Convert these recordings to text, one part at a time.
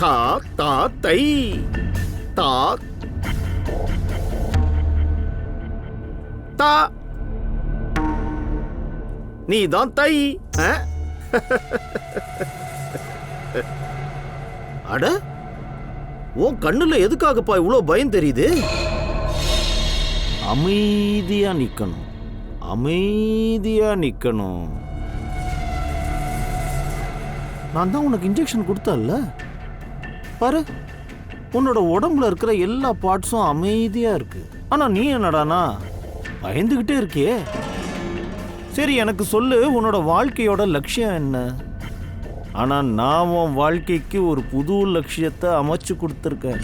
தா தா தை தா தா. நீ தான் தை. அட, உன் கண்ணுல எதுக்காகப்பா இவ்வளோ பயம் தெரியுது? அமைதியா நிக்கணும், அமைதியா நிக்கணும். நான் தான் உனக்கு இன்ஜெக்ஷன் கொடுத்தல்ல, பாரு, உன்னோட உடம்புல இருக்கிற எல்லா பார்ட்ஸும் அமைதியா இருக்கு. ஆனா நீ என்னடானா பயந்துகிட்டே இருக்கியே. சரி, எனக்கு சொல்லு, உன்னோட வாழ்க்கையோட லட்சியம் என்ன? ஆனா நான் உன் வாழ்க்கைக்கு ஒரு புது லட்சியத்தை அமைச்சு கொடுத்துருக்கேன்.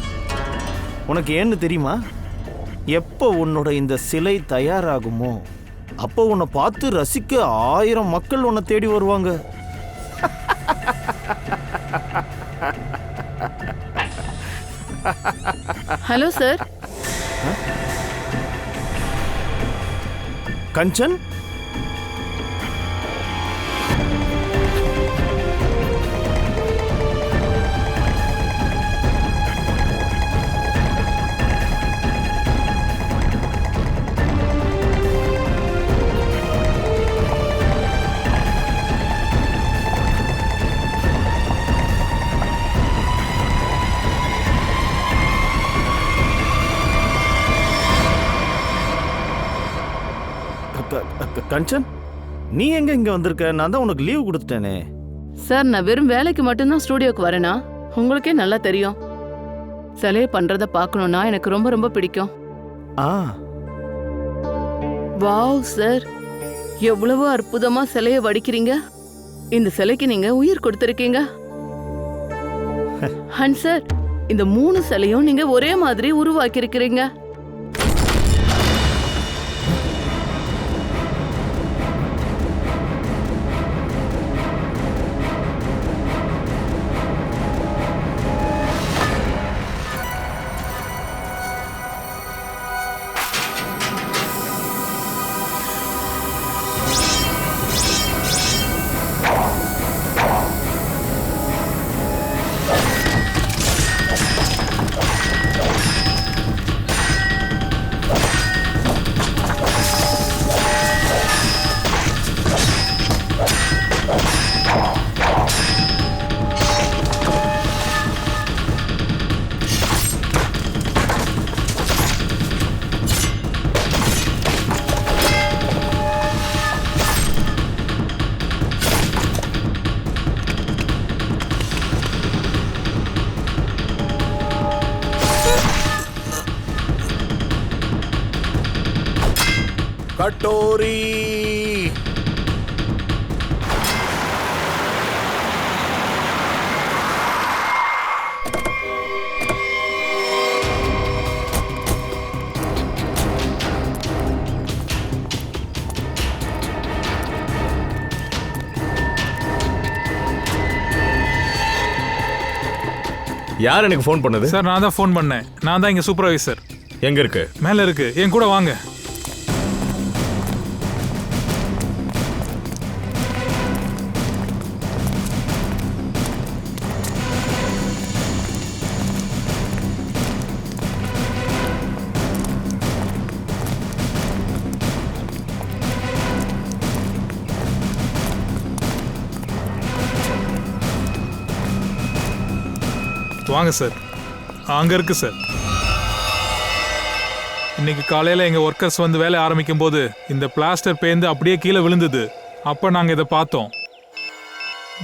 உனக்கு ஏன்னு தெரியுமா? எப்போ உன்னோட இந்த சிலை தயாராகுமோ அப்போ உன்னை பார்த்து ரசிக்க 1000 மக்கள் உன்னை தேடி வருவாங்க. Hello sir. கஞ்சன், கஞ்சன், நீ எங்க இங்க வந்திருக்க? நான் தான் உனக்கு லீவ் கொடுத்துட்டேனே. சார், நான் வெறும் வேலைக்கு மட்டும்தான் ஸ்டூடியோக்கு வரேனா? உங்களுக்கே நல்லா தெரியும். சிலையை பண்றத பார்க்கணும்னா எனக்கு ரொம்ப ரொம்ப பிடிக்கும். வாவ் சார், எவ்வளவு அற்புதமா சிலையை வடிக்கிறீங்க. இந்த சிலைக்கு நீங்க உயிர் கொடுத்திருக்கீங்க. அண்ட் சார், இந்த 3 சிலையும் நீங்க ஒரே மாதிரி உருவாக்கி இருக்கிறீங்க. கட்டோரி, யார் எனக்கு ஃபோன் பண்ணது? சார், நான் தான் ஃபோன் பண்ணேன். நான் தான் இங்க சூப்பர்வைசர். எங்க இருக்கு? மேல இருக்கு, என் கூட வாங்க. வாங்க சார். அங்க இருக்கு சார். இன்னைக்கு காலையில எங்க ஒர்க்கர்ஸ் வந்து வேலை ஆரம்பிக்கும் போது இந்த பிளாஸ்டர் பேந்து அப்படியே கீழே விழுந்தது. அப்ப நாங்க இதை பார்த்தோம்.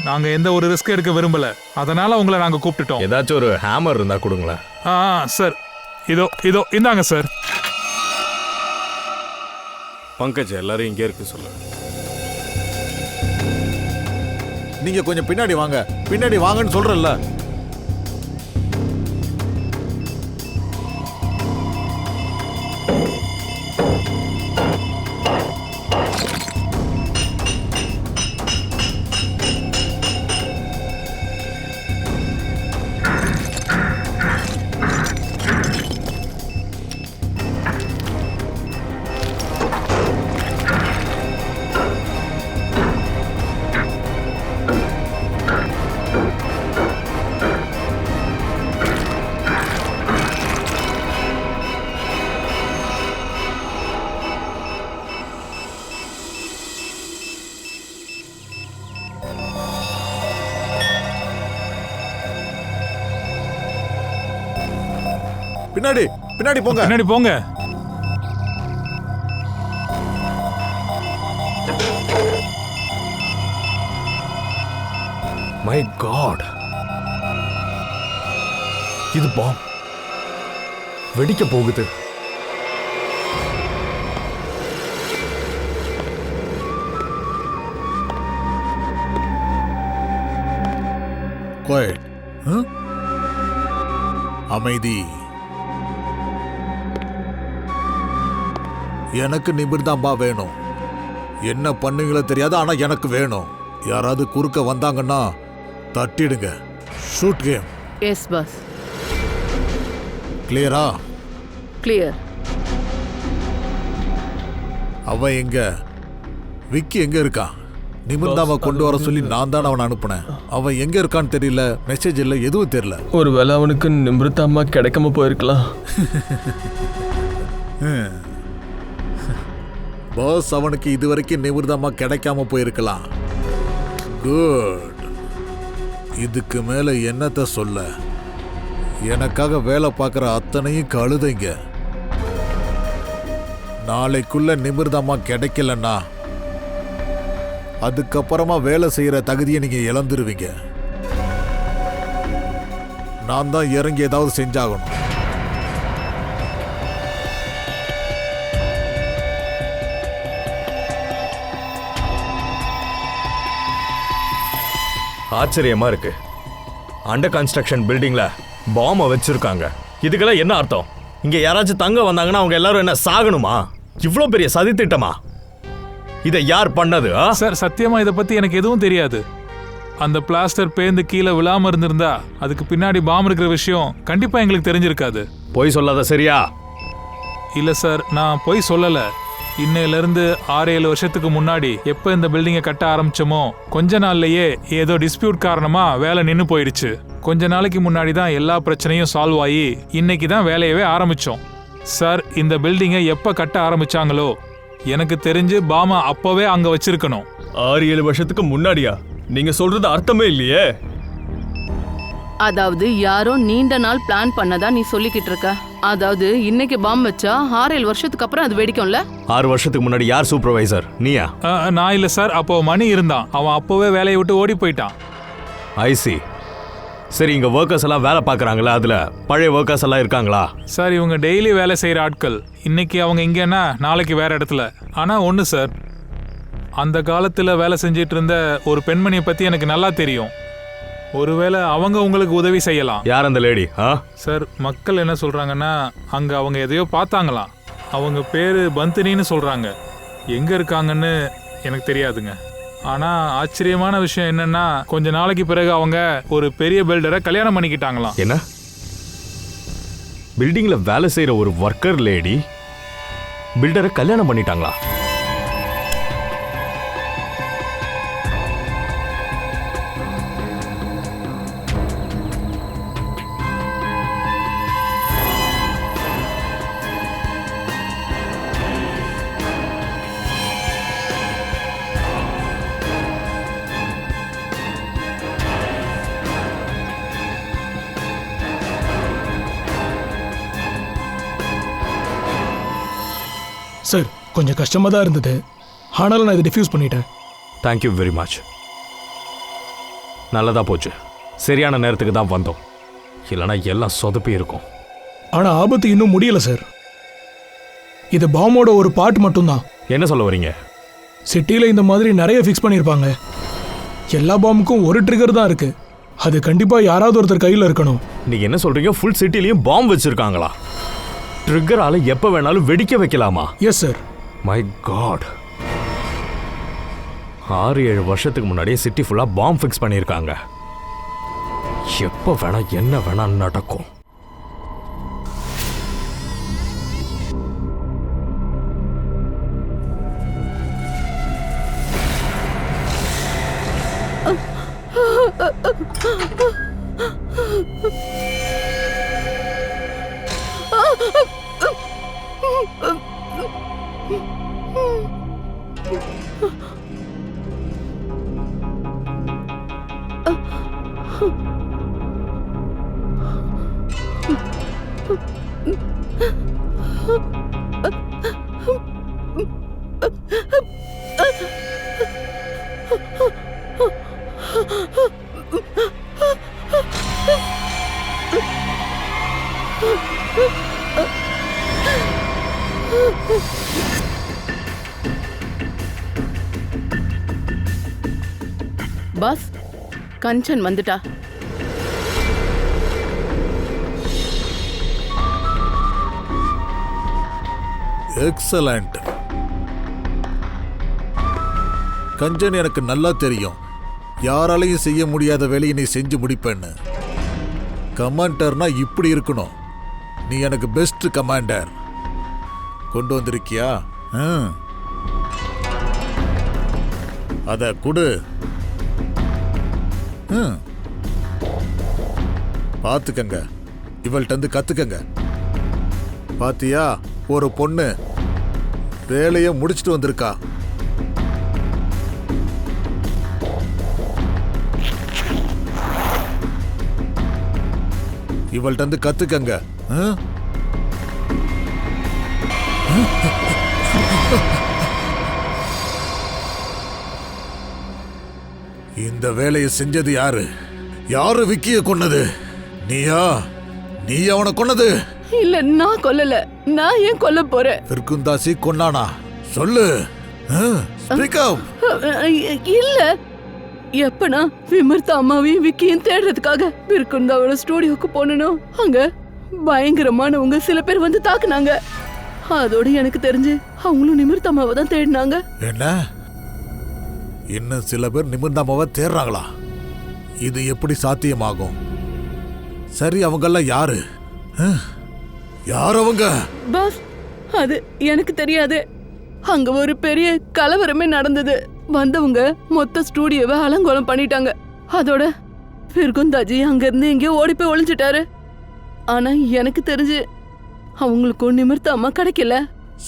நாங்க எந்த ஒரு ரிஸ்க் எடுக்க விரும்பல, அதனால உங்களை நாங்க கூப்பிட்டுட்டோம். ஏதாச்சும் ஒரு ஹேமர் இருந்தா கொடுங்களேன். சார், இதோ இதோ இந்தாங்க சார். பங்கஜ், எல்லாரும் இங்கே இருக்கு சொல்லு. நீங்க கொஞ்சம் பின்னாடி வாங்க, பின்னாடி வாங்கன்னு சொல்றேன்ல. பின்னாடி பின்னாடி போங்க. பின்னாடி போங்க. மை காட், இது பாம் வெடிக்க போகுது. Quiet. அமைதி. எனக்கு நிமிர்தாம்பா வேணும். என்ன பண்ணுங்களோ தெரியாது, ஆனா எனக்கு வேணும். யாராவது குறுக்க வந்தாங்கன்னா தட்டிடுங்க. Shoot game. Yes boss. கிளியரா? கிளியர். அவன் எங்க? விக்கி எங்க இருக்கான்? நிமிர்ந்தாம கொண்டு வர சொல்லி நான் தான் அவனை அனுப்புனேன். அவன் எங்க இருக்கான்னு தெரியல, மெசேஜ் இல்லை, எதுவும் தெரியல. ஒருவேளை அவனுக்கு நிமிர்தாமா கிடைக்காம போயிருக்கலாம். பாஸ், அவனுக்கு இதுவரைக்கும் நிமிர்தாமா கிடைக்காம போயிருக்கலாம். குட். இதுக்கு மேல என்னத்த சொல்ல? எனக்காக வேலை பார்க்குற அத்தனையும் கழுதைங்க. நாளைக்குள்ள நிமிர்தாமா கிடைக்கலன்னா அதுக்கப்புறமா வேலை செய்யற தகுதியை நீங்க இழந்துருவீங்க. நான் தான் இறங்கி ஏதாவது செஞ்சாகணும். ஆச்சரியமா இருக்கு. அண்டர் கன்ஸ்ட்ரக்ஷன் பில்டிங்ல பாம்ப வச்சிருக்காங்க. இதுக்கெல்லாம் என்ன அர்த்தம்? இங்க யாராச்சும் தங்க வந்தாங்கன்னா அவங்க எல்லாரும் என்ன சாகணுமா? இவ்ளோ பெரிய சதி திட்டமா? இதை யார் பண்ணது? சார், சத்தியமா இதை பத்தி எனக்கு எதுவும் தெரியாது. அந்த பிளாஸ்டர் பேந்து கீழே விழாம இருந்திருந்தா அதுக்கு பின்னாடி பாம் இருக்கிற விஷயம் கண்டிப்பா எங்களுக்கு தெரிஞ்சிருக்காது. போய் சொல்லாத சரியா? இல்ல சார், நான் போய் சொல்லல. இன்னையில இருந்து 6-7 வருஷத்துக்கு முன்னாடி எப்ப இந்த பில்டிங்கை கட்ட ஆரம்பிச்சோமோ கொஞ்ச நாள்லயே ஏதோ டிஸ்பியூட் காரணமா வேலை நின்னு போயிடுச்சு. கொஞ்ச நாளைக்கு முன்னாடி தான் எல்லா பிரச்சனையும் சால்வ் ஆகி இன்னைக்கு தான் வேலையவே ஆரம்பிச்சோம். சார், இந்த பில்டிங்கை எப்ப கட்ட ஆரம்பிச்சாங்களோ எனக்கு தெரிஞ்சு பாமா அப்பவே அங்க வச்சிருக்கணும். 6-7 வருஷத்துக்கு முன்னாடியா? நீங்க சொல்றது அர்த்தமே இல்லையே. அதாவது யாரோ நீண்ட நாள் பிளான் பண்ணதா நீ சொல்லிக்கிட்டு இருக்க. அதாவது இன்னைக்கு பாம் வச்சா 6-7 வருஷத்துக்கு அப்புறம் அது வெடிக்கும்ல? 6 வருஷத்துக்கு முன்னாடி யார் சூப்பர்வைசர்? நீயா? நான் இல்ல சார், அப்போ மணி இருந்தான். அவன் அப்பவே வேலையை விட்டு ஓடி போயிட்டான். ஐசி. சரி, இங்க ஒர்க்கர்ஸ் எல்லாம் வேலை பார்க்கறாங்களா? அதுல பழைய ஒர்க்கர்ஸ் எல்லாம் இருக்காங்களா? சார், இவங்க டெய்லி வேலை செய்யற ஆட்கள். இன்னைக்கு அவங்க இங்கன்னா நாளைக்கு வேற இடத்துல. ஆனா ஒண்ணு சார், அந்த காலத்துல வேலை செஞ்சிட்டு இருந்த ஒரு பெண்மணியை பத்தி எனக்கு நல்லா தெரியும். ஒருவேளை அவங்க உங்களுக்கு உதவி செய்யலாம். யார் அந்த லேடி? சார், மக்கள் என்ன சொல்றாங்கன்னா அங்க அவங்க எதையோ பார்த்தாங்களாம். அவங்க பேரு பந்தினின்னு சொல்றாங்க. எங்க இருக்காங்கன்னு எனக்கு தெரியாதுங்க. ஆனா ஆச்சரியமான விஷயம் என்னன்னா கொஞ்ச நாளைக்கு பிறகு அவங்க ஒரு பெரிய பில்டரை கல்யாணம் பண்ணிக்கிட்டாங்களாம். என்ன? பில்டிங்ல வேலை செய்யற ஒரு ஒர்க்கர் லேடி பில்டரை கல்யாணம் பண்ணிட்டாங்களா? சார், கொஞ்சம் கஷ்டமாக தான் இருந்தது. ஆனாலும் நான் இதை டிஃப்யூஸ் பண்ணிட்டேன். Thank you very much. நல்லதா போச்சு. சரியான நேரத்துக்கு தான் வந்தோம். இல்லைனா எல்லாம் சொதப்பி இருக்கும். ஆனால் ஆபத்து இன்னும் முடியல சார். இது பாமோட ஒரு பார்ட் மட்டும்தான். என்ன சொல்ல வரீங்க? சிட்டியில் இந்த மாதிரி நிறைய ஃபிக்ஸ் பண்ணியிருப்பாங்க. எல்லா பாம்புக்கும் ஒரு ட்ரிகர் தான் இருக்கு. அது கண்டிப்பாக யாராவது ஒருத்தர் கையில் இருக்கணும். நீங்க என்ன சொல்றீங்க? ஃபுல் சிட்டிலையும் பாம்பு வச்சிருக்காங்களா? ட்ரிகரால எப்ப வேணாலும் வெடிக்க வைக்கலாமா? Yes sir. My God. 6-7 வருஷத்துக்கு முன்னாடியே சிட்டி ஃபுல்லா பாம்பு ஃபிக்ஸ் பண்ணியிருக்காங்க. எப்ப வேணா என்ன வேணா நடக்கும். பாஸ், கஞ்சன் வந்துட்டா. எக்ஸலண்ட். கஞ்சன், எனக்கு நல்லா தெரியும் யாராலையும் செய்ய முடியாத வேலையை நீ செஞ்சு முடிப்பேன்னு. கமாண்டர்னா இப்படி இருக்கணும். நீ எனக்கு பெஸ்ட் கமாண்டர். கொண்டு வந்திருக்கியா? அத கொடு. பார்த்துக்கங்க, இவள்கிட்ட இருந்து கத்துக்கங்க. பாத்தியா, ஒரு பொண்ணு வேலையை முடிச்சிட்டு வந்திருக்கா. இவள்கிட்ட இருந்து கத்துக்கங்க. இந்த வேலையை செஞ்சது யாரு? யாரு விக்கிய கொன்னது? நீயா? நீ அவனை கொன்னது? இல்ல, நான் கொல்லல. நான் ஏன் கொல்ல போறேன்? விற்குந்தாசி கொன்னானா? சொல்லு. Speak up. இல்ல, எப்பனா விமர்த்தா அம்மாவையும் விக்கியும் தேடுறதுக்காக விற்குந்தாவோட ஸ்டூடியோக்கு போனோம். அங்க பயங்கரமானவங்க சில பேர் வந்து தாக்குனாங்க. அதோட எனக்கு தெரிஞ்சு அவங்களும் நிமிர்த்த அம்மாவை தான் தேடினாங்க. என்ன? இன்னும் சில பேர் நிமிர்ந்த அம்மாவை தேடுறாங்களா? இது எப்படி சாத்தியமாகும்? சரி, அவங்கெல்லாம் யாரு? யார் அவங்க? பாஸ், அது எனக்கு தெரியாது. அங்க ஒரு பெரிய கலவரமே நடந்தது. வந்தவங்க மொத்த ஸ்டூடியோவை அலங்கோலம் பண்ணிட்டாங்க. அதோட விற்குந்தாஜி அங்க இருந்து எங்கேயோ ஓடி போய் ஒளிஞ்சிட்டாரு. ஆனா எனக்கு தெரிஞ்சு அவங்களுக்கும் நிமிர்த்த அம்மா கிடைக்கல.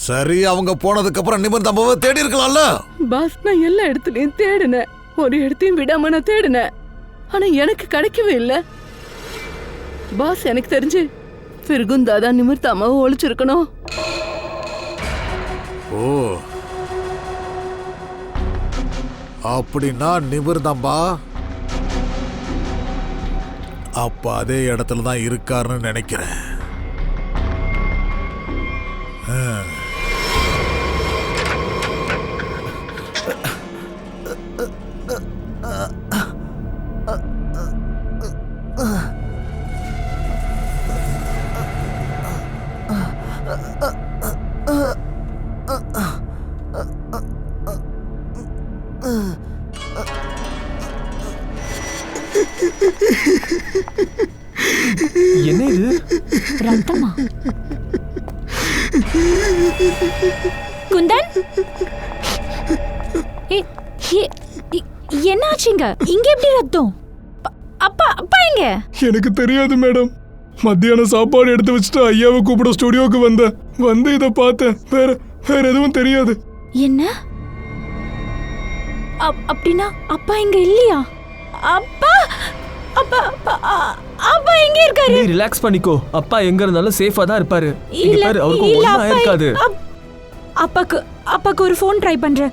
சரி, அவங்க போனதுக்கு அப்புறம் நிமிர்ந்த அம்மாவை தேடி இருக்கலாம்ல? பாஸ், நான் எல்லா இடத்துலயும் தேடினேன். ஒரு இடத்தையும் விடாம நான் தேடினேன். ஆனா எனக்கு கிடைக்கவே இல்லை. பாஸ், எனக்கு தெரிஞ்சு விற்குந்தா தான் நிமிர்த்த அம்மாவை ஒளிச்சிருக்கணும். ஓ, அப்படின்னா நிமிர்ந்தம்பா அப்ப அதே இடத்துல தான் இருக்காருன்னு நினைக்கிறேன். என்ன இது? ரத்தமா? குந்தன், என்னாச்சுங்க? இங்க எப்படி ரத்தம்? அப்பா அப்பா எங்க? எனக்கு தெரியாது மேடம். மத்தியானம் சாப்பாடு எடுத்து வச்சுட்டு ஐயாவை கூப்பிட ஸ்டுடியோக்கு வந்து இதை பார்த்தேன். வேற எதுவும் தெரியாது. என்ன? அப்படின்னா அப்பா இங்க இல்லையா? அப்பா அப்பா அப்பா எங்க இருக்காரு? நீ ரிலாக்ஸ் பண்ணிக்கோ. அப்பா எங்க இருந்தாலும் சேஃபா தான் இருப்பாரு. இங்க இல்ல, பாரு, அவருக்கு இல்ல, ஒண்ணும் ஆயிருக்காது. அப்பாக்கு ஒரு ஃபோன் ட்ரை பண்றேன்.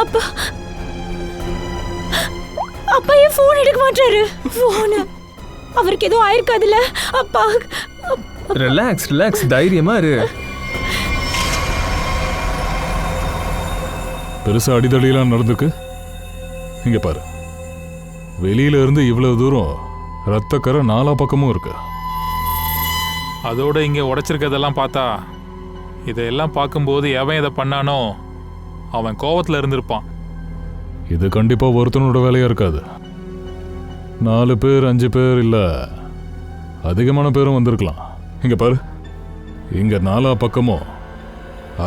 அப்பா அப்பா ஏன் ஃபோன் எடுக்க மாட்டாரு? ஃபோன் அவருக்கு எதுவும் ஆயிருக்காதுல்ல? அப்பா ரிலாக்ஸ், தைரியமா இரு. பெருசா அடிதடியெல்லாம் நடந்துருக்கு. இங்க பாரு, வெளியில இருந்து இவ்வளவு தூரம் ரத்தக்கரை நாலா பக்கமும் இருக்கு. அதோட இங்க உடைச்சிருக்கதெல்லாம் பார்த்தா, இதையெல்லாம் பார்க்கும்போது எவன் இதை பண்ணானோ அவன் கோவத்துல இருந்திருப்பான். இது கண்டிப்பா ஒருத்தனோட வேலையா இருக்காது. 4 பேர் 5 பேர் இல்ல அதிகமான பேரும் வந்திருக்கலாம். இங்க பாரு, இங்க நாலா பக்கமும்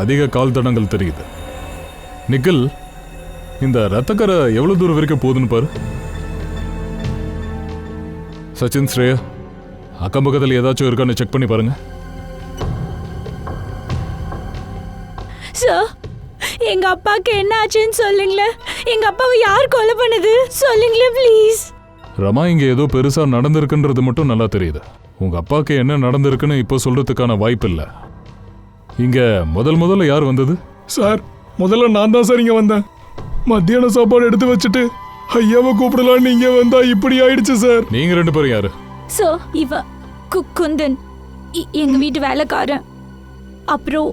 அதிக கால் தடங்கள் தெரியுது. நிக்கில், இந்த ரத்தக்கரை எவ்வளவு தூரம் வரைக்கும் போகுதுன்னு பாரு. சச்சின், ஸ்ரேயா, அக்கம் பக்கத்தில் ஏதாச்சும் இருக்கான்னு செக் பண்ணி பாருங்க. சார், எங்க அப்பாக்கு என்ன ஆச்சுன்னு சொல்லுங்களேன். எங்க அப்பாவை யார் கொலை பண்ணது சொல்லுங்களேன் ப்ளீஸ். ரமா, இங்க ஏதோ பெருசா நடந்திருக்குன்றது மட்டும் நல்லா தெரியுது. உங்க அப்பாவுக்கு என்ன நடந்திருக்குன்னு இப்போ சொல்றதுக்கான வாய்ப்பு இல்லை. இங்க முதல்ல யார் வந்தது? சார் முதல்ல நான் தான் சார் இங்கே வந்தேன். மத்தியான சாப்பாடு எடுத்து வச்சுட்டு ஐயாவை கூப்பிடலான்னு இங்கே வந்தா இப்படி ஆயிடுச்சு சார். நீங்க 2 பேரும் யாரு? சோ இவ குந்தன் எங்க வீட்டு வேலைக்காரன். அப்புறம்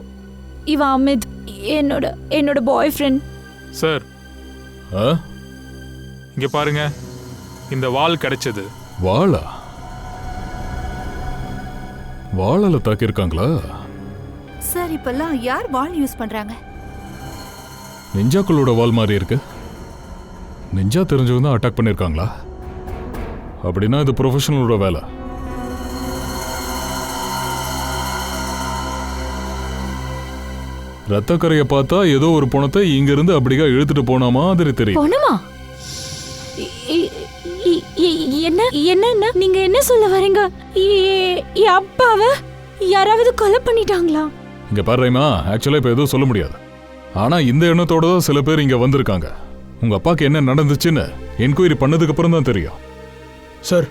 இவ அமித் என்னோட பாய் ஃப்ரெண்ட். சார் ஆ? இங்க பாருங்க, இந்த வாள் கிடைச்சது. வாளா? வாளால தாக்கியிருக்காங்களா? சார் இப்பெல்லாம் யார் வாள் யூஸ் பண்றாங்க? நெஞ்சாக்களோட வாள் மாதிரி இருக்கு. நெஞ்சா தெரிஞ்சவங்க தான் அட்டாக் பண்ணியிருக்காங்களா? அப்படின்னா இது ப்ரொஃபஷனலோட வேலை. ரத்தக்கரையை பார்த்தா ஏதோ ஒரு பணத்தை இங்கிருந்து அப்படிக்கா இழுத்துட்டு போன மாதிரி தெரியும். பொணமா? என்ன நீங்க என்ன சொல்ல வரீங்க? அப்பாவை யாராவது கொலை பண்ணிட்டாங்களா? இங்க பாருமா, ஆக்சுவலா இப்ப எதுவும் சொல்ல முடியாது. ஆனா இந்த எண்ணத்தோட தான் சில பேர் இங்க வந்திருக்காங்க. உங்க அப்பாக்கு என்ன நடந்துச்சுன்னு என்கொயரி பண்ணதுக்கு அப்புறம் தான் தெரியும். சார்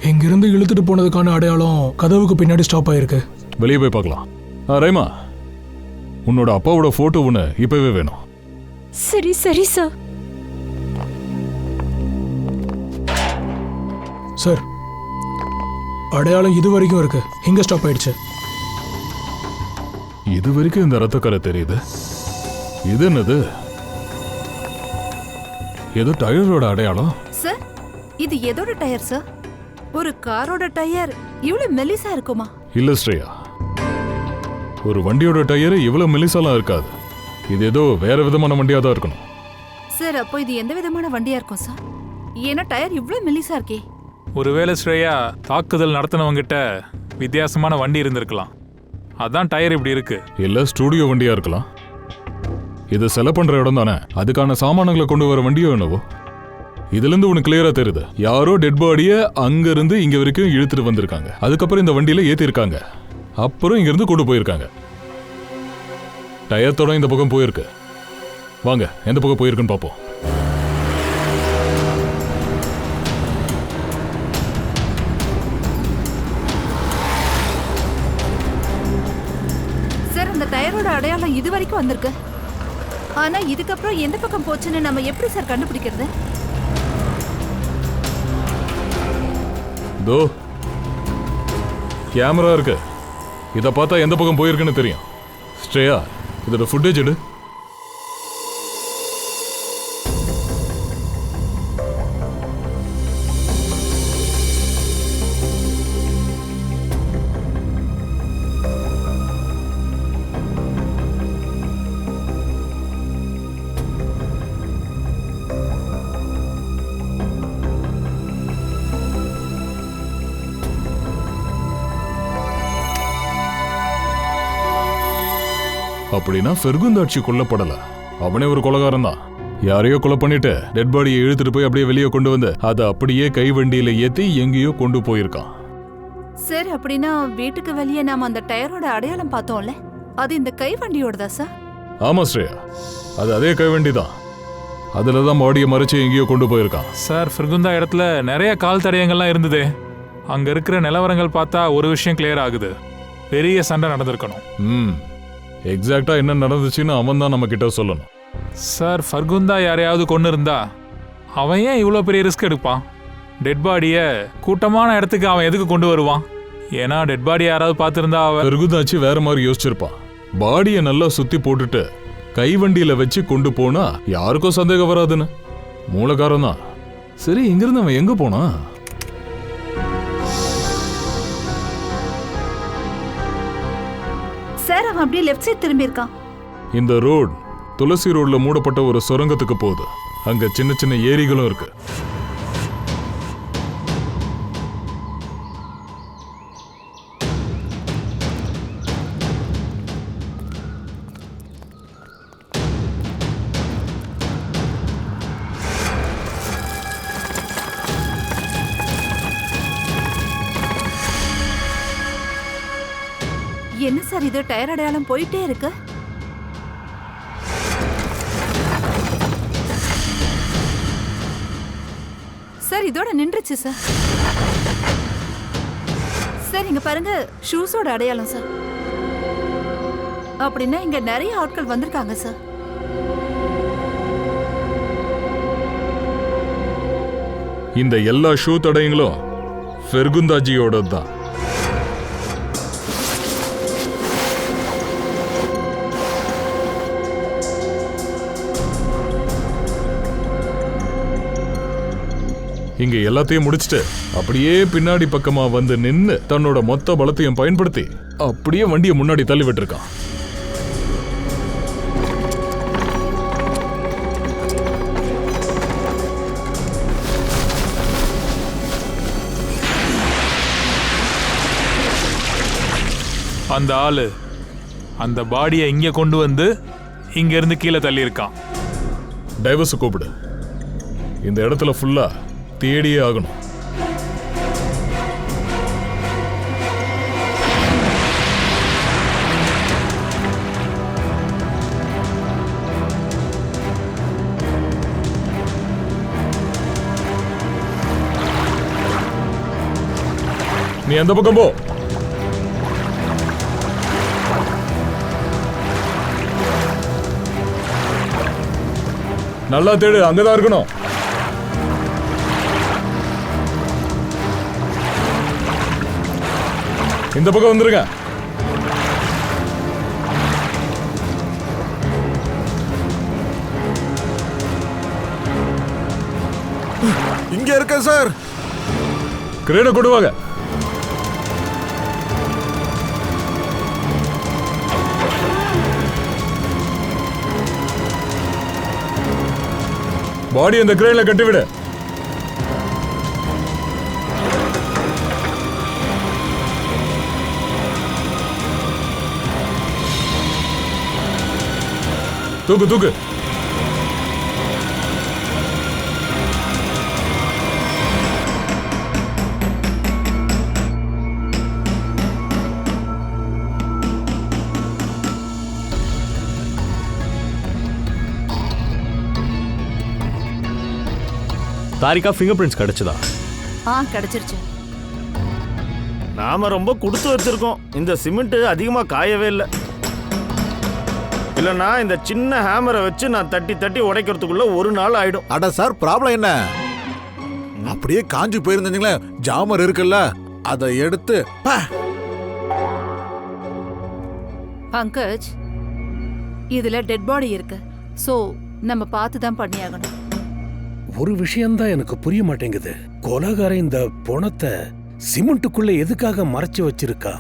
இங்கிருந்து இழுத்துட்டு போனதுக்கான அடையாளம் கதவுக்கு பின்னாடி ஸ்டாப் ஆயிருக்கு. வெளியே போய் பார்க்கலாம். ரைமா, உன்னோட அப்பாவோட போட்டோ ஒன்று இப்பவே வேணும். சரி சார். சார் அடையாளம் இது வரைக்கும் இருக்கு, இங்க ஸ்டாப் ஆயிடுச்சு. இது வரைக்கும் இந்த ரத்தக்கரை தெரியுது. இது என்னது? ஏதோ டயரோட அடையாளம். சார் இது எதோட டயர் சார்? ஒரு காரோட டயர் இவ்வளவு மெலிசா இருக்குமா? இல்ல ஸ்ரேயா, ஒரு வண்டியோட டயர் இவ்வளவு மெலிசாலாம் இருக்காது. இது ஏதோ வேற விதமான வண்டியா தான் இருக்கணும். சார் அப்போ இது எந்த விதமான வண்டியா இருக்கும் சார்? ஏன்னா டயர் இவ்வளவு மெலிசா இருக்கே. ஒருவேளை ஸ்ரேயா தாக்குதல் நடத்தினவங்கிட்ட வித்தியாசமான வண்டி இருந்திருக்கலாம். அதான் டயர் இப்படி இருக்கு. இல்ல ஸ்டூடியோ வண்டியா இருக்கலாம். இது செல பண்ற இடம் தானே, அதுக்கான சாமானங்களை கொண்டு வர வண்டியோ என்னவோ. இதுல இருந்து உனக்கு கிளியரா தெரியுது, யாரோ டெட் பாடிய அங்க இருந்து இங்க வரைக்கும் இழுத்துட்டு வந்திருக்காங்க. அதுக்கப்புறம் இந்த வண்டியில ஏத்திருக்காங்க. அப்புறம் இங்க இருந்து கொண்டு போயிருக்காங்க. டயத்தோட இந்த பக்கம் போயிருக்கு. வாங்க எந்த பக்கம் போயிருக்குன்னு பாப்போம். சார் அந்த டயரோட அடையாளம் இது வரைக்கும் வந்திருக்கு. ஆனா இதுக்கப்புறம் எந்த பக்கம் போச்சுன்னு நம்ம எப்படி சார் கண்டுபிடிக்கிறது? தோ கேமரா இருக்கு, இதை பார்த்தா எந்த பக்கம் போயிருக்குன்னு தெரியும். ஸ்ரேயா, இதோட ஃபுட்டேஜ் எடு. அப்படின்னா ஃபெர்குந்தாட்சி கொல்லப்படல, அவனே ஒரு கொலைகாரன் தான். யாரையோ கொலை பண்ணிட்டு டெட் பாடியை இழுத்துட்டு போய் அப்படியே வெளியே கொண்டு வந்து அதை அப்படியே கை வண்டியில ஏத்தி எங்கேயோ கொண்டு போயிருக்கான். சார் அப்படின்னா வீட்டுக்கு வெளியே நாம அந்த டயரோட அடையாளம் பார்த்தோம்ல, அது இந்த கை வண்டியோடதா சார்? ஆமா ஸ்ரேயா, அது அதே கை வண்டி தான். அதுல தான் பாடியை மறைச்சு எங்கேயோ கொண்டு போயிருக்கான். சார் ஃபெர்குந்தா இடத்துல நிறைய கால் தடயங்கள்லாம் இருந்தது. அங்க இருக்கிற நிலவரங்கள் பார்த்தா ஒரு விஷயம் கிளியர் ஆகுது, பெரிய சண்டை நடந்திருக்கணும். எக்ஸாக்டா என்ன நடந்துச்சுன்னு அவன் தான் நம்ம கிட்ட சொல்லணும். சார் ஃபெர்குந்தா யாரையாவது கொண்டு இருந்தா அவன் ஏன் இவ்வளோ பெரிய ரிஸ்க் எடுப்பான்? டெட் பாடியை கூட்டமான இடத்துக்கு அவன் எதுக்கு கொண்டு வருவான்? ஏன்னா டெட் பாடி யாராவது பார்த்துருந்தா அவன் ஃபெர்குந்தாச்சி வேற மாதிரி யோசிச்சிருப்பான். பாடியை நல்லா சுத்தி போட்டுட்டு கை வண்டியில வச்சு கொண்டு போனா யாருக்கும் சந்தேகம் வராதுன்னு. மூலக்காரன் தான். சரி, இங்கிருந்து அவன் எங்க போனா? சார் அவன் அப்படியே லெஃப்ட் சைடு திரும்பி இருக்கான். இந்த ரோட் துளசி ரோட்ல மூடப்பட்ட ஒரு சுரங்கத்துக்கு போகுது. அங்க சின்ன சின்ன ஏரிகளும் இருக்கு. என்ன சார் இது டயர் அடையாளம் போயிட்டே இருக்கு? சார் இதோட நின்றுச்சு சார். சார் இங்க பாருங்க, ஷூஸோட அடையாளம் சார். அப்படின்னா இங்க நிறைய ஆட்கள் வந்திருக்காங்க சார். இந்த எல்லா ஷூ தடயங்களும் ஃபெர்குந்தாஜியோட தான். இங்க எல்லாத்தையும் முடிச்சுட்டு அப்படியே பின்னாடி பக்கமா வந்து நின்னு தன்னோட மொத்த பலத்தையும் பயன்படுத்தி அப்படியே வண்டியை முன்னாடி தள்ளி விட்டுருக்கான். அந்த ஆளு அந்த பாடியை இங்க கொண்டு வந்து இங்க இருந்து கீழே தள்ளி இருக்கான். டைவர்ஸ் கூப்பிடு. இந்த இடத்துல ஃபுல்லா தேடியே ஆகணும். நீ அந்த பக்கம் போ. நல்லா தேடு, அங்கதான் இருக்கணும். இந்த பக்கம் வந்துருங்க. இங்க இருக்க சார். கிரேனை கொடுவாங்க. பாடி அந்த கிரேன்ல கட்டிவிடு. தூக்கு தூக்கு. தாரிகா ஃபிங்கர் பிரிண்ட்ஸ் கிடைச்சதா? கிடைச்சிருச்சு. நாம ரொம்ப கொடுத்து வச்சிருக்கோம். இந்த சிமெண்ட் அதிகமா காயவே இல்லை. இல்லைன்னா இந்த சின்ன ஹேமரை வச்சு நான் தட்டி தட்டி உடைக்கிறதுக்குள்ள ஒரு நாள் ஆயிடும். அட சார், ப்ராப்ளம் என்ன? அப்படியே காஞ்சி போயிருந்தீங்களே, ஜாமர் இருக்குல்ல, அதை எடுத்து பங்கஜ், இதுல டெட் பாடி இருக்கு. சோ நம்ம பார்த்து தான் பண்ணியாகணும். ஒரு விஷயம்தான் எனக்கு புரிய மாட்டேங்குது. கொலகாரன் இந்த பணத்தை சிமெண்ட்டுக்குள்ள எதுக்காக மறைச்சு வச்சிருக்கா?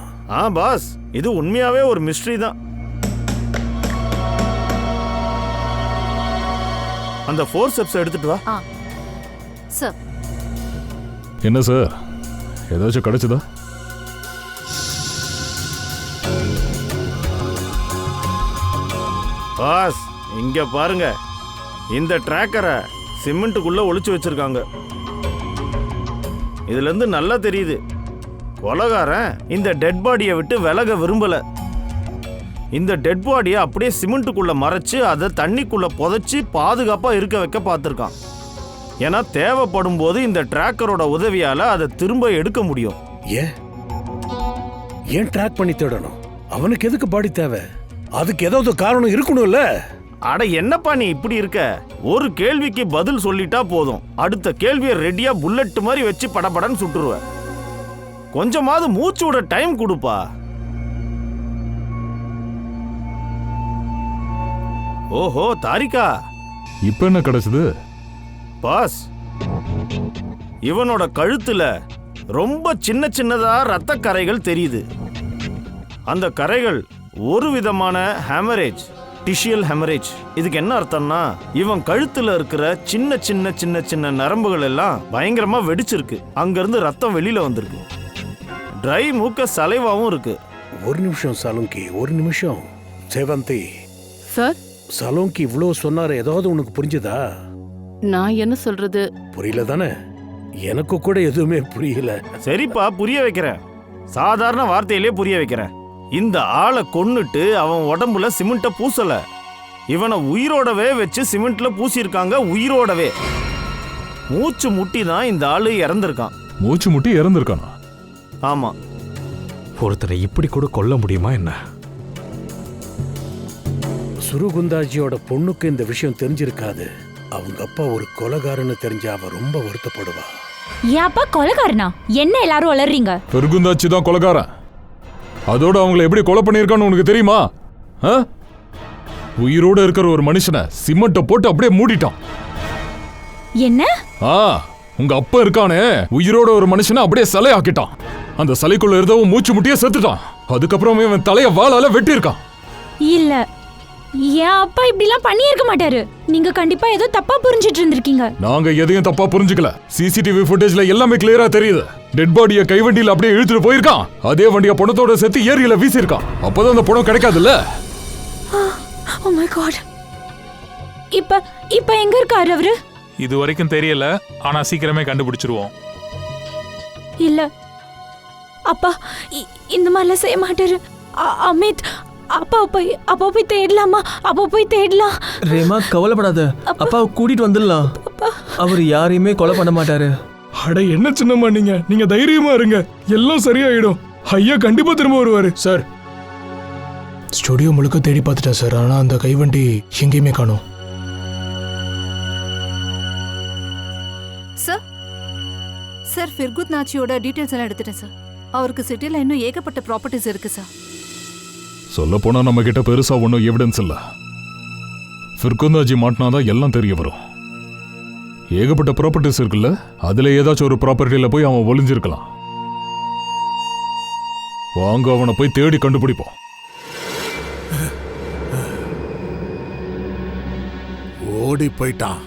பாஸ், இது உண்மையாவே ஒரு மிஸ்ட்ரி தான். அந்த ஃபோர்செப்ஸ் எடுத்துட்டு வா. சார். என்ன சார், ஏதாச்சும் கிடைச்சதா? பாஸ், இங்க பாருங்க. இந்த டிராக்கரை சிமெண்ட்டுக்குள்ள ஒளிச்சு வச்சிருக்காங்க. இதுல இருந்து நல்லா தெரியுது, கொலகாரன் இந்த டெட் பாடியை விட்டு விலக விரும்பல. இந்த டெட் பாடியை அப்படியே சிமெண்ட்டுக்குள்ள மறைச்சு அதை தண்ணிக்குள்ள புதைச்சி பாதுகாப்பா இருக்க வைக்க பார்த்துருக்கான். ஏன்னா தேவைப்படும் போது இந்த டிராக்கரோட உதவியால அதை திரும்ப எடுக்க முடியும். ஏன் ட்ராக் பண்ணி தேடணும்? அவனுக்கு எதுக்கு பாடி தேவை? அதுக்கு ஏதாவது காரணம் இருக்கணும்ல. அட என்னப்பா நீ இப்படி இருக்க? ஒரு கேள்விக்கு பதில் சொல்லிட்டா போதும், அடுத்த கேள்வியை ரெடியா புல்லட் மாதிரி வச்சு படபடன்னு சுட்டுருவ. கொஞ்சமாவது மூச்சு விட டைம் கொடுப்பா. ஓஹோ தாரிகா, இப்ப என்ன கிடைச்சது? பாஸ், இவனோட கழுத்துல ரொம்ப சின்ன சின்னதா ரத்த கரைகள் தெரியுது. அந்த கரைகள் ஒரு விதமான ஹேமரேஜ், டிஷியல் ஹெமரேஜ். இதுக்கு என்ன அர்த்தம்னா, இவன் கழுத்துல இருக்கிற சின்ன சின்ன சின்ன சின்ன நரம்புகள் எல்லாம் பயங்கரமா வெடிச்சிருக்கு. அங்கிருந்து ரத்தம் வெளியில வந்திருக்கு. ட்ரை மூக்க சலைவாவும் இருக்கு. ஒரு நிமிஷம் சலோங்கி, ஒரு நிமிஷம். செவந்தி சார், சலோங்கி இவ்வளோ சொன்னாரு, ஏதாவது உனக்கு புரிஞ்சுதா? நான் என்ன சொல்றது? புரியல தானே? எனக்கு கூட எதுவுமே புரியல. சரிப்பா, புரிய வைக்கிறேன். சாதாரண வார்த்தையிலே புரிய வைக்கிறேன். இந்த ஆளை கொன்னுட்டு அவன் உடம்புல சிமெண்ட்டை பூசல, இவனை உயிரோடவே வச்சு சிமெண்ட்ல பூசியிருக்காங்க. உயிரோடவே மூச்சு முட்டி தான் இந்த ஆளு இறந்திருக்கான். மூச்சு முட்டி இறந்திருக்கானா? ஆமா. ஒருத்தரை இப்படி கூட கொல்ல முடியுமா என்ன? சுருகுந்தாஜியோட பொண்ணுக்கு இந்த விஷயம் தெரிஞ்சிருக்காது. அவங்க அப்பா ஒரு கொலைகாரன்னு தெரிஞ்சா அவ ரொம்ப வருத்தப்படுவா. என் அப்பா கொலைகாரனா? என்ன எல்லாரும் வளர்றீங்க? பெருகுந்தாச்சி தான் கொலைகாரன். அதோட அவங்களை எப்படி கொலை பண்ணியிருக்கான்னு உனக்கு தெரியுமா? உயிரோட இருக்கிற ஒரு மனுஷனை சிமெண்ட்டை போட்டு அப்படியே மூடிட்டான். என்ன? உங்க அப்பா இருக்கானே, உயிரோட ஒரு மனுஷனை அப்படியே சிலை ஆக்கிட்டான். அந்த சிலைக்குள்ள இருந்தவன் மூச்சு முட்டியே செத்துட்டான். அதுக்கப்புறம் இவன் தலைய வாளால வெட்டி இருக்கான். இல்ல, என் அப்பா இப்படிலாம் பண்ணியிருக்க மாட்டாரு. நீங்க கண்டிப்பா ஏதோ தப்பா புரிஞ்சிட்டு இருந்திருக்கீங்க. நாங்க எதையும் தப்பா புரிஞ்சுக்கல. சிசிடிவி ஃபுட்டேஜ்ல எல்லாமே கிளியரா தெரியுது. டெட் பாடியை கைவண்டியில அப்படியே இழுத்துட்டு போயிருக்கான். அதே வண்டியை பணத்தோட சேர்த்து ஏரியில வீசியிருக்கான். அப்பதான் அந்த பணம் கிடைக்காதுல்ல. Oh my God. இப்ப எங்க இருக்காரு அவரு? இது வரைக்கும் தெரியல, ஆனா சீக்கிரமே கண்டுபிடிச்சிருவோம். இல்ல அப்பா இந்த மாதிரிலாம் செய்ய மாட்டாரு. அமித், அப்பா போய் தேடலாமா? அப்பா போய் தேடலாம். ரேமா, கவலைப்படாத, அப்பாவை கூட்டிட்டு வந்துடலாம். அவர் யாரையுமே கொலை பண்ண மாட்டாரு. அட என்ன சின்னம்மா, நீங்க தைரியமா இருங்க, எல்லாம் சரியாயிடும். ஐயா கண்டிப்பா திரும்ப வருவாரு. சார், ஸ்டுடியோ முழுக்க தேடி பார்த்துட்டேன் சார், ஆனா அந்த கைவண்டி எங்கேயுமே காணோம். சார் ஃபிர்குத் நாச்சியோட டீடைல்ஸ் எல்லாம் எடுத்துட்டேன் சார். அவருக்கு சிட்டில இன்னும் ஏகப்பட்ட ப்ராப்பர்ட்டிஸ் இருக்கு சார். சொல்ல போனா நம்ம கிட்ட பெருசா ஒன்றும் எவிடன்ஸ் இல்ல. ஃபிர்குந்தாஜி மாட்டினாதான் எல்லாம் தெரிய வரும். ஏகப்பட்ட ப்ராப்பர்ட்டிஸ் இருக்குல்ல, அதுல ஏதாச்சும் ஒரு ப்ராப்பர்ட்டியில போய் அவன் ஒளிஞ்சிருக்கலாம். வாங்க அவனை போய் தேடி கண்டுபிடிப்போம். ஓடி போயிட்டான்.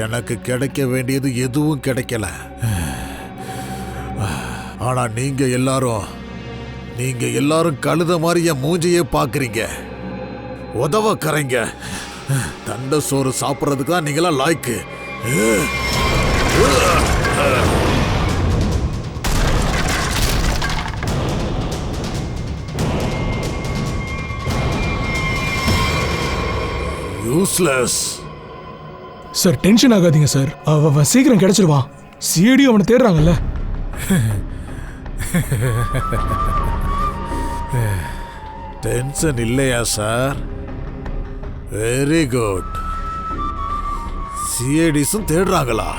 எனக்கு கிடைக்க வேண்டியது எதுவும் கிடைக்கல. ஆனா நீங்க எல்லாரும் கழுத மாதிரி என் மூஞ்சியே பாக்குறீங்க. உதவக்கரைங்க. தண்ட சோறு சாப்பிட்றதுக்கு தான் நீங்களாம் லாய்க்கு. யூஸ்லெஸ். சார் டென்ஷன் ஆகாதீங்க சார், அவன் சீக்கிரம் கிடைச்சிருவான். சிஐடி அவனை தேடுறாங்கல்ல. டென்ஷன் இல்லையா சார்? Very good. சிஐடிஸும் தேடுறாங்களா?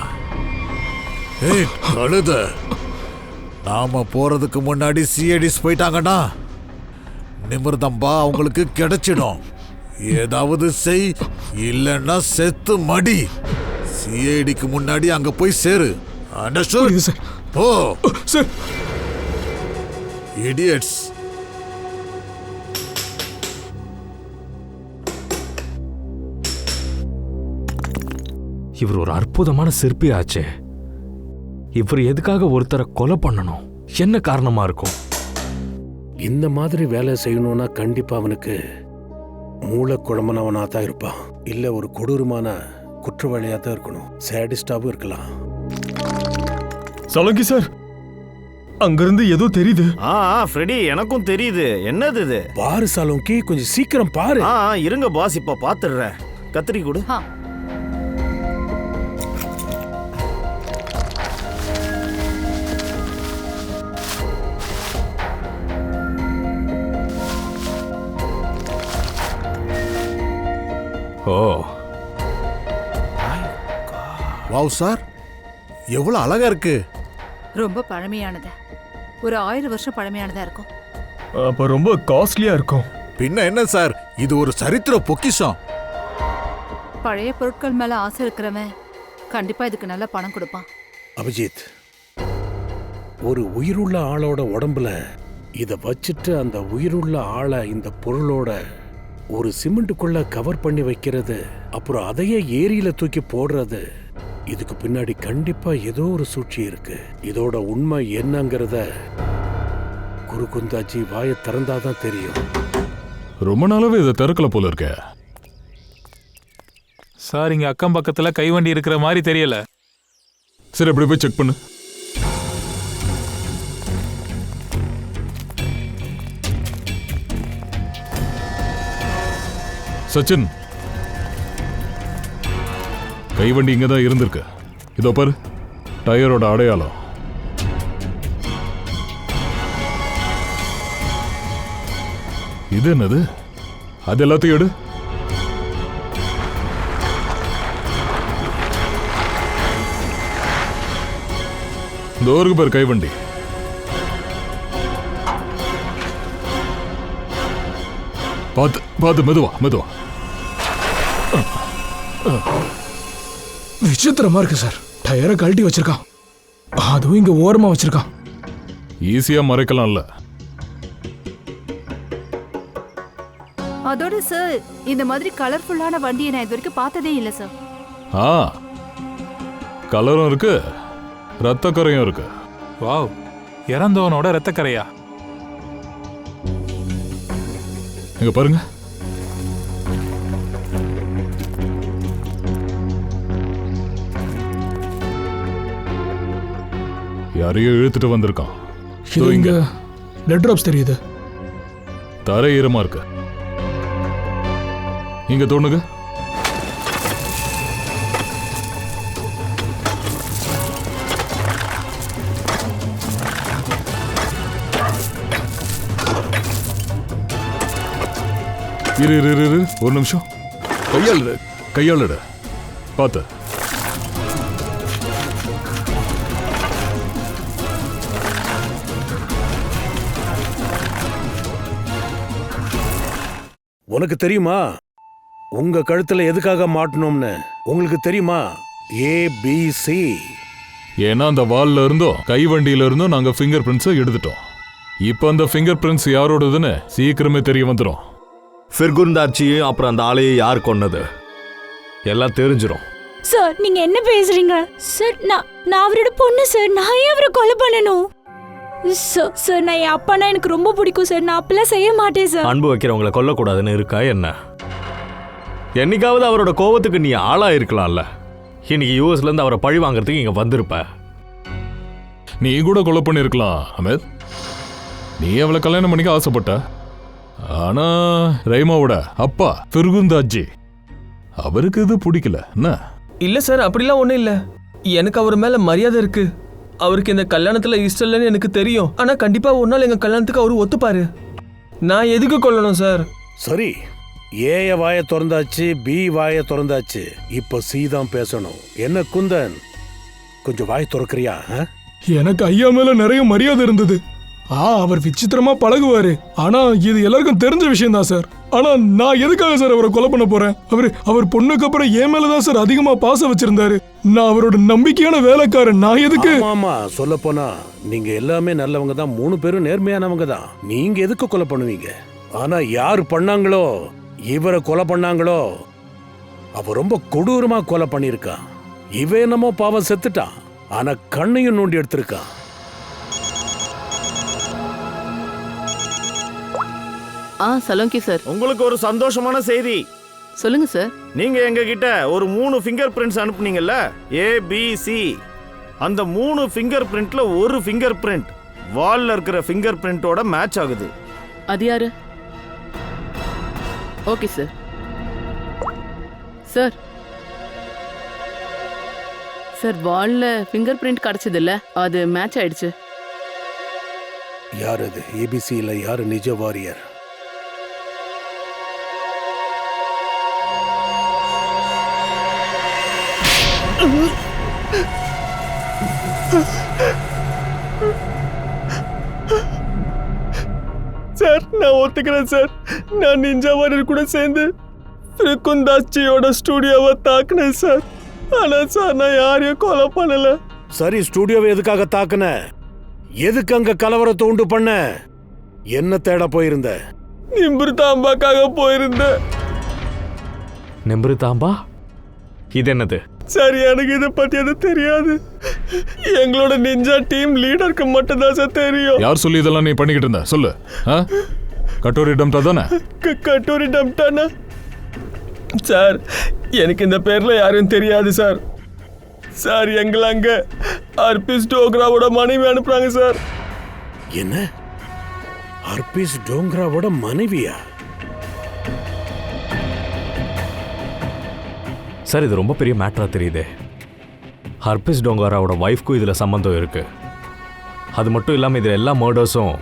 ஏய் கழுத, நாம போறதுக்கு முன்னாடி சிஐடிஸ் போயிட்டாங்கன்னா நிமிர்தம்பா அவங்களுக்கு கிடைச்சிடும். ஏதாவது செய், இல்லைன்னா செத்து மடி. சிஐடிக்கு முன்னாடி அங்க போய் சேரு. அண்டர்ஸ்டுட்? போ சார். இடியட்ஸ். இவர் ஒரு அற்புதமான சிற்பி ஆச்சே. இவர் எதுக்காக ஒருத்தரை கொலை பண்ணணும்? என்ன காரணமா இருக்கும்? இந்த மாதிரி வேலை செய்யணும்னா கண்டிப்பா அவனுக்கு மூலக்குழம்பனவனா தான் இருப்பான். இல்ல ஒரு கொடூரமான குற்றவாளியா தான் இருக்கணும். சேடிஸ்டாவும் இருக்கலாம். சலங்கி சார், அங்கிருந்து ஏதோ தெரியுது. ஃப்ரெடி, எனக்கும் தெரியுது. என்னது இது? பாரு சலங்கி, கொஞ்சம் சீக்கிரம் பாரு. இருங்க பாஸ், இப்ப பாத்துடுறேன். கத்திரி கொடு. வாவ் சார், எவ்வளவு அழகா இருக்கு. ரொம்ப பழமையானது. ஒரு 1000 வருஷம் பழமையானதா இருக்கும். அப்ப ரொம்ப காஸ்ட்லியா இருக்கும். பின்ன என்ன சார், இது ஒரு சரித்திர பொக்கிஷம். பழைய பொருட்கள் மேல ஆசை இருக்கிறவன் கண்டிப்பா இதுக்கு நல்ல பணம் கொடுப்பான். அபிஜித், ஒரு உயிருள்ள ஆளோட உடம்புல இத வச்சுட்டு அந்த உயிருள்ள ஆளை இந்த பொருளோட ஒரு சிமெண்ட்டுக்குள்ள கவர் பண்ணி வைக்கிறது, அப்புறம் அதையே ஏரியில தூக்கி போடுறது, இதுக்கு பின்னாடி கண்டிப்பா ஏதோ ஒரு சூழ்ச்சி இருக்கு. இதோட உண்மை என்னங்கிறத குருகுந்தாஜி வாயை திறந்தாதான் தெரியும். ரொம்ப நாளாவே இதை திறக்கல போல இருக்க. சார், இங்க அக்கம் பக்கத்துல கைவண்டி இருக்கிற மாதிரி தெரியல. சரி, அப்படி போய் செக் பண்ணு. சச்சின், கைவண்டி இங்கதான் இருந்திருக்கு. இதோ பாரு, டயரோட அடையாளம். இது என்னது? அது எல்லாத்தையும் எடு. இந்த ஊருக்கு பேர் கைவண்டி. பார்த்து பார்த்து, மெதுவா மெதுவா. விசித்திரமா இருக்கு சார். டயரை கழட்டி வச்சிருக்கான், அதுவும் இங்க ஓரமா வச்சிருக்கான். ஈஸியா மறைக்கலாம்ல. அதோட சார் இந்த மாதிரி கலர்ஃபுல்லான வண்டியை நான் இது வரைக்கும் பார்த்ததே இல்லை சார். ஆ, கலரும் இருக்கு, ரத்தக்கரையும் இருக்கு. வாவ், இறந்தவனோட ரத்தக்கரையா? இங்க பாருங்க. யாரையோ இழுத்துட்டு வந்திருக்கான். இது இங்க பிளட் டிராப்ஸ் தெரியுது. தரை ஈரமா இருக்கு. இங்க தோணுங்க. இரு இரு இரு, ஒரு நிமிஷம். கையாளுடு கையாளுடு, பார்த்து. உனக்கு தெரியுமா உங்க கழுத்துல எதுக்காக மாட்டணும்னு? உங்களுக்கு தெரியுமா? ABC. ஏன்னா அந்த வால்ல இருந்தோம் கைவண்டியில இருந்தும் நாங்க ஃபிங்கர் பிரிண்ட்ஸை எடுத்துட்டோம். இப்போ அந்த ஃபிங்கர் பிரிண்ட்ஸ் யாரோடதுன்னு சீக்கிரமே தெரிய வந்துடும். ஃபிர்குந்தாச்சியும் அப்புறம் அந்த ஆளையும் யார் கொன்னது எல்லாம் தெரிஞ்சிடும். சார் நீங்க என்ன பேசுறீங்க சார்? நான் அவரோட பொண்ணு சார். நான் ஏன் அவரை கொலை பண்ணணும் சார்? நான் என் அப்பானா எனக்கு ரொம்ப பிடிக்கும் சார். நான் அப்பெல்லாம் செய்ய மாட்டேன் சார். அன்பு வைக்கிறவங்களை கொல்லக்கூடாதுன்னு இருக்கா என்ன? என்னைக்காவது அவரோட கோபத்துக்கு நீ ஆளா இருக்கலாம்ல. இன்னைக்கு யூஎஸ்ல இருந்து அவரை பழி வாங்குறதுக்கு இங்க வந்திருப்ப. நீ கூட கொலை பண்ணிருக்கலாம் அமித். நீ அவளை கல்யாணம் பண்ணிக்க ஆசைப்பட்ட. ஆனா ரைமாவோட அப்பா ஃபிர்குந்தாஜி அவருக்கு இது பிடிக்கல. என்ன? இல்ல சார், அப்படிலாம் ஒண்ணும் இல்ல. எனக்கு அவர் மேல மரியாதை இருக்கு. அவருக்கு இந்த கல்யாணத்துல இஷ்டம் இல்லைன்னு எனக்கு தெரியும். ஆனா கண்டிப்பா ஒரு நாள் எங்க கல்யாணத்துக்கு அவரு ஒத்துப்பாரு. நான் எதுக்கு கொல்லணும் சார்? சரி, ஏய வாய திறந்தாச்சு, பி வாய திறந்தாச்சு. இப்ப சி தான் பேசணும். என்ன குந்தன், கொஞ்சம் வாய் திறக்கிறியா? எனக்கு ஐயா மேல நிறைய மரியாதை இருந்தது. அவர் விசித்திரமா பழகுவாரு. ஆனா இது எல்லாருக்கும் தெரிஞ்ச விஷயம் தான் சார். ஆனா நான் எதுக்காக சார் அவரை கொலை பண்ண போறேன்? அவர் பொண்ணுக்கு அப்புறம் என் மேலதான் சார் அதிகமா பாசம் வச்சிருந்தாரு. நான் அவரோட நம்பிக்கையான வேலைக்காரன். நான் எதுக்கு? ஆமா, சொல்ல போனா நீங்க எல்லாமே நல்லவங்க தான். 3 பேரும் நேர்மையானவங்க தான். நீங்க எதுக்கு கொலை பண்ணுவீங்க? ஆனா யார் பண்ணாங்களோ, இவரை கொலை பண்ணாங்களோ, அவ ரொம்ப கொடூரமா கொலை பண்ணிருக்கான். இவன் என்னமோ பாவம் செத்துட்டான், ஆனா கண்ணையும் நோண்டி எடுத்திருக்கான். சலோங்கி சார், உங்களுக்கு ஒரு சந்தோஷமான செய்தி. சொல்லுங்க சார். நீங்க எங்க கிட்ட ஒரு 3 ஃபிங்கர் பிரிண்ட்ஸ் அனுப்புனீங்கல்ல, ABC. அந்த 3 ஃபிங்கர் பிரிண்ட்ல ஒரு ஃபிங்கர் பிரிண்ட் வால்ல இருக்கிற ஃபிங்கர் பிரிண்டோட மேட்ச் ஆகுது. அது யாரு? Okay sir. சார் சார் வால்ல ஃபிங்கர் பிரிண்ட் கிடைச்சது இல்ல, அது மேட்ச் ஆயிடுச்சு. யார் அது? ஏபிசியில் யார் நிஜ வாரியர்? சார் நான் ஒத்துக்கிறேன் சார். நான் நிஞ்சா வாரியர் கூட சேர்ந்து ஃபிர்குந்தாச்சியோட ஸ்டுடியோவை தாக்குனேன் சார். ஆனா சார் நான் யாரையும் கொலை பண்ணல. சரி, ஸ்டுடியோவை எதுக்காக தாக்குன? எதுக்கு அங்க கலவரத்தை உண்டு பண்ண? என்ன தேட போயிருந்த? நிம்பிருதாம்பாக்காக போயிருந்த. நிம்பிருதாம்பா? இது என்னது சார்? எனக்கு இதை பத்தி அது தெரியாது. எங்களோட நிஞ்சா டீம் லீடருக்கு மட்டும் தான் சார் தெரியும். யார் சொல்லி இதெல்லாம் நீ பண்ணிக்கிட்டு இருந்த? சொல்லு. கட்டோரி டம்டா தானே? கட்டோரி டம்டானா? சார் எனக்கு இந்த பேர்ல யாரும் தெரியாது சார். சார் எங்களை அங்க ஹர்பிஸ் டோக்ராவோட மனைவி அனுப்புறாங்க சார். என்ன? ஹர்பிஸ் டோங்ராவோட மனைவியா? சார் இது ரொம்ப பெரிய மேட்டரா தெரியுது. ஹர்பிஸ் டோங்காராவோட ஒய்ஃப்க்கும் இதுல சம்பந்தம் இருக்கு. அது மட்டும் இல்லாம இதுல எல்லா மர்டர்ஸும்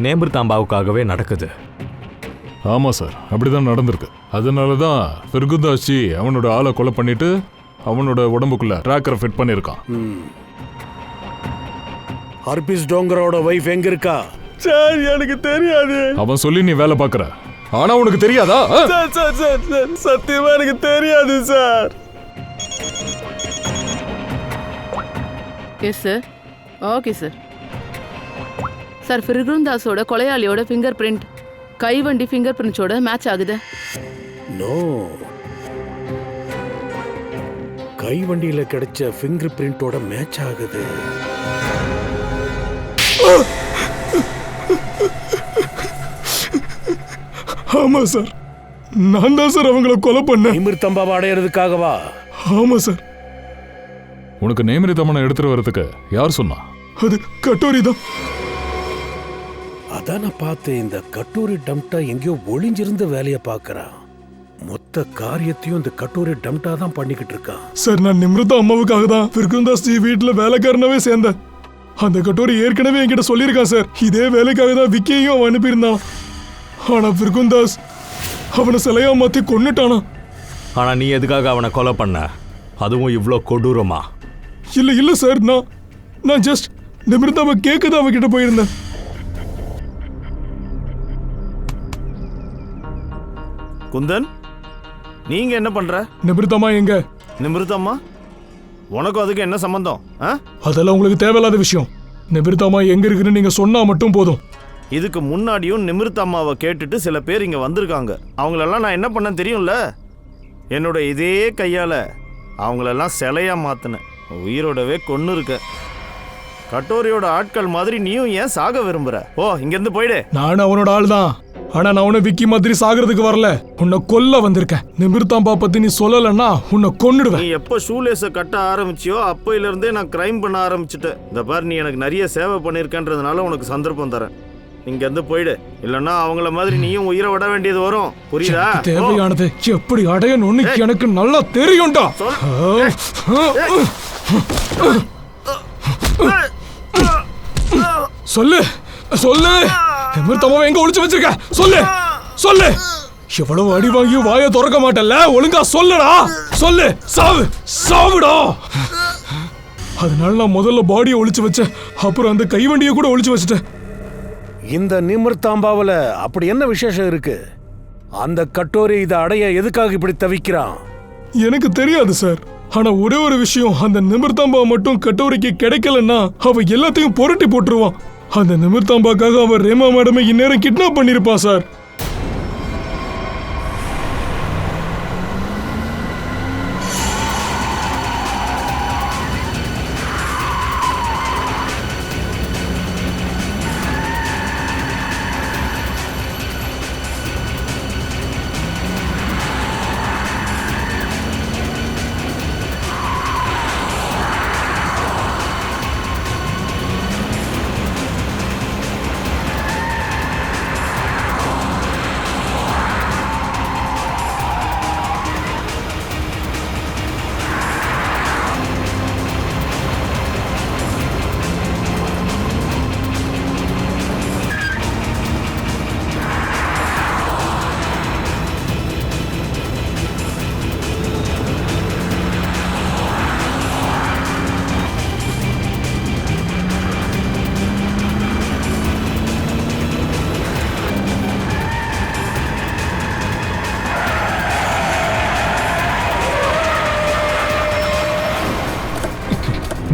நேம்பிருதாம்பாவுக்காகவே நடக்குது. ஆமா சார், அப்படிதான் நடந்திருக்கு. அதனால தான் ஃபெர்குந்தாஸ்ஜி அவனோட ஆளை கொலை பண்ணிட்டு அவனோட உடம்புக்குள்ள ட்ராக்கரை ஃபிட் பண்ணியிருக்கான். ஹர்பிஸ் டோங்கரோட வைஃப் எங்க இருக்கா? சார் எனக்கு தெரியாது. அவன் சொல்லி நீ வேலை பார்க்கற, ஆனா உனக்கு தெரியாதா? சார் சார் சார் சார் சத்தியமா எனக்கு தெரியாது sir. Yes sir. Okay sir. Sir ஃபிர்குந்தாஸோட கொலையாளியோட ஃபிங்கர் பிரிண்ட் கைவண்டி ஃபிங்கர் பிரிண்ட்ஸோட மேட்ச் ஆகுது. நோ, கைவண்டியில கிடைச்ச ஃபிங்கர் பிரிண்டோட மேட்ச் ஆகுது. ஆமா சார், நான் தான் சார் அவங்கள கொலை பண்ணேன். நிமிர்த்தம்பாவை அடையிறதுக்காகவா? ஆமா சார். உனக்கு நேமிரிதமனை எடுத்துட்டு வரதுக்கு யார் சொன்னா? அது கட்டோரி தான். அதான் நான் பார்த்தேன், இந்த கட்டோரி டம்டா எங்கேயோ ஒளிஞ்சிருந்த வேலையை பார்க்கறான். மொத்த காரியத்தையும் இந்த கட்டோரி டம்டா தான் பண்ணிக்கிட்டு இருக்கான். சார், நான் நிமிர்தா அம்மாவுக்காக தான் ஃபிர்குந்தாஸ் ஜி வீட்டுல வேலைக்காரனாவே சேர்ந்தேன். அந்த கட்டோரி ஏற்கனவே என்கிட்ட சொல்லியிருக்கான் சார், இதே வேலைக்காக தான் விக்கியையும் அவன் அனுப்பியிருந்தான். ஆனா ஃபிர்குந்தாஸ் அவனை சிலையா மாத்தி கொன்னுட்டானா. ஆனா நீ எதுக்காக அவனை கொலை பண்ண? அதுவும் இவ்வளோ கொடூரமா? இல்ல சார், நான் ஜஸ்ட் நிமிர்தாவை கேட்கதான் அவகிட்ட போயிருந்தேன். குந்தன், நீங்க என்ன பண்ற? நிமிர்தமா எங்க? நிமிர்தம்மா, உனக்கும் அதுக்கு என்ன சம்பந்தம்? அதெல்லாம் உங்களுக்கு தேவையில்லாத விஷயம். நிமிர்தமா எங்க இருக்குன்னு நீங்க சொன்னா மட்டும் போதும். இதுக்கு முன்னாடியும் நிமிர்தம்மாவை கேட்டுட்டு சில பேர் இங்க வந்திருக்காங்க. அவங்களெல்லாம் நான் என்ன பண்ண தெரியும்ல? என்னோட இதே கையால அவங்களெல்லாம் சிலையா மாத்தினேன். உயிரோடவே கொன்னு இருக்க. கட்டோரியோட ஆட்கள் மாதிரி நீயும் ஏன் சாக விரும்புற? ஓ, இங்கிருந்து போயிடு. நானும் அவனோட ஆள் தான். ஆனா நான் உன்னை விக்கி மாதிரி சாகிறதுக்கு வரல, உன்னை கொல்ல வந்திருக்கேன். நிமிர்தாம்பா பத்தி நீ சொல்லலன்னா உன்னை கொன்னுடுவேன். நீ எப்போ ஷூலேஸை கட்ட ஆரம்பிச்சியோ அப்பையில இருந்தே நான் கிரைம் பண்ண ஆரம்பிச்சுட்டேன். இந்த பார், நீ எனக்கு நிறைய சேவை பண்ணிருக்கன்றதுனால உனக்கு சந்தர்ப்பம் தரேன். இங்க இருந்து போயிடு, இல்லன்னா அவங்கள மாதிரி நீயும் உயிரை விட வேண்டியது வரும். புரியுதா? தேவையானது எப்படி அடையணும்னு எனக்கு நல்லா தெரியும்டா. சொல்லு சொல்லு, நிமிர்தமாவை எங்க ஒளிச்சு வச்சிருக்க? சொல்லு சொல்லு. எவ்வளவு அடி வாங்கியும் வாயை திறக்க மாட்டல்ல, ஒழுங்கா சொல்லுடா. சொல்லு, சாவு சாவுடா. அதனால நான் முதல்ல பாடியை ஒளிச்சு வச்சேன், அப்புறம் அந்த கைவண்டியை கூட ஒளிச்சு வச்சுட்டேன். இந்த நிமிர்தாம்பாவில அப்படி என்ன விசேஷம் இருக்கு? அந்த கட்டோரி இதை அடைய எதுக்காக இப்படி தவிக்கிறான்? எனக்கு தெரியாது சார். ஆனா ஒரே ஒரு விஷயம், அந்த நிமிர்தாம்பா மட்டும் கட்டோரிக்கு கிடைக்கலன்னா அவ எல்லாத்தையும் புரட்டி போட்டுருவான். அந்த நிமிர்தாம்பாக்காக அவர் ரேமா மேடமை இந்நேரம் கிட்னாப் பண்ணிருப்பான் சார்.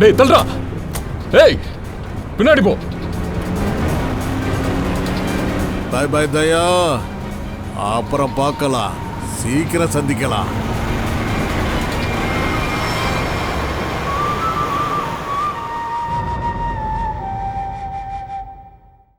டேய் தல்றா, ஏய் பின்னாடி போ. பை பை தயா, அப்புறம் பார்க்கலாம், சீக்கிரம் சந்திக்கலாம்.